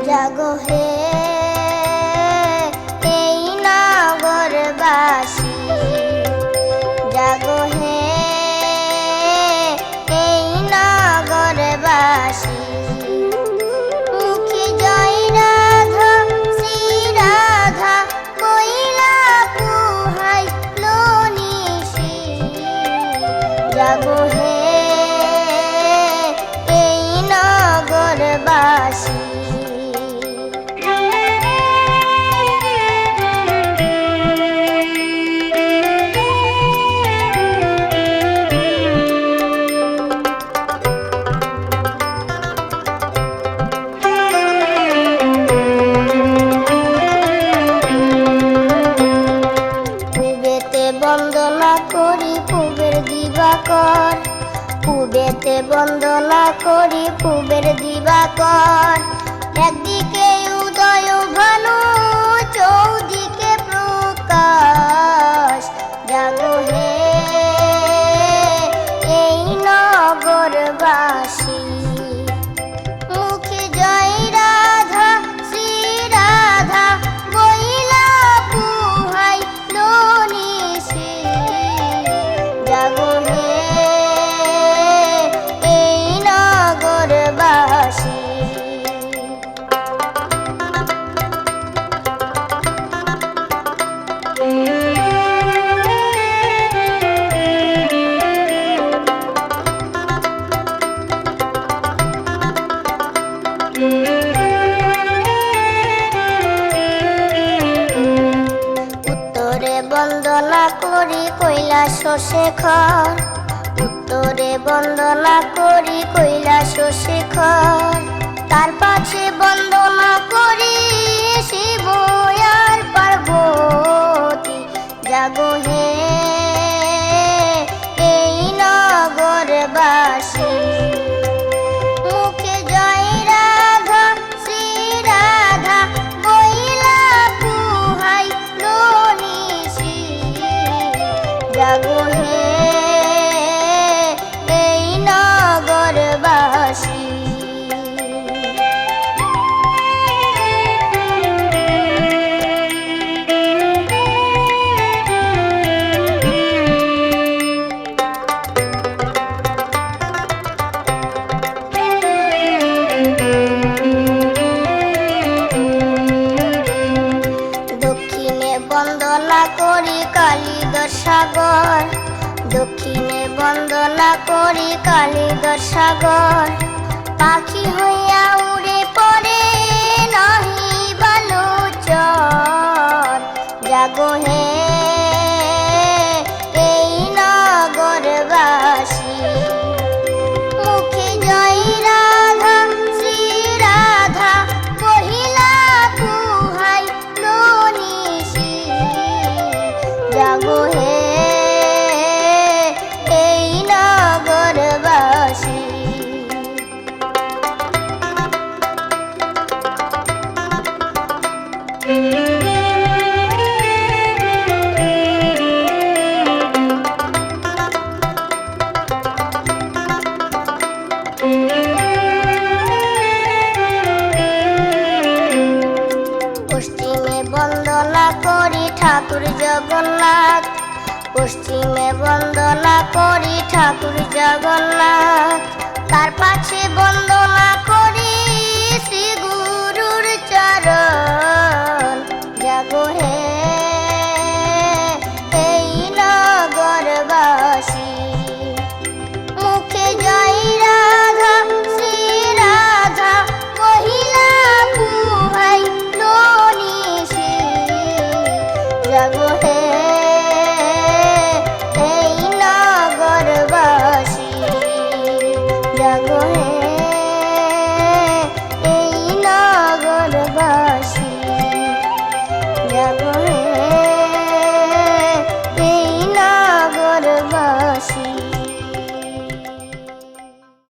জাগো হে এই নগরবাসী। বন্দনা করি পূবের দিবাকর, পূবেতে বন্দনা করি পূবের দিবাকর। একদিকে উদয় ভানু চৌদিকে প্রকাশ, জাগো হে এই নগরবাসী। মুখে জয় রাধা শ্রী রাধা বইলা পুহাই নিশি, জাগো হে এই নগরবাসী। উত্তরে বন্দনা করি কৈলাস শেখর, উত্তরে বন্দনা করি কৈলাস শেখর। তার পাশে বন্দনা করি শিব আর পার্বতী, জাগো হে এই নগরবাসী। মুখে জয় রাধা শ্রী রাধা বইলা পুহাই নিশি, জাগো হে এই নগরবাসী। দক্ষিণে বন্দনা করি কালিদাস সাগর, দক্ষিণে বন্দনা করি কালিদাস সাগর। পাখি হইয়া উড়ে পড়ে নাহি বালুচর, জাগো হে এই নগরবাসী। মুখে জয় রাধা শ্রী রাধা কহিলা পুহাই নিশি, জাগো হে এই নগরবাসী। পশ্চিমে বন্দনা করি ঠাকুর জগন্নাথ, পশ্চিমে বন্দনা করি ঠাকুর জগন্নাথ। তার পাশে বন্দনা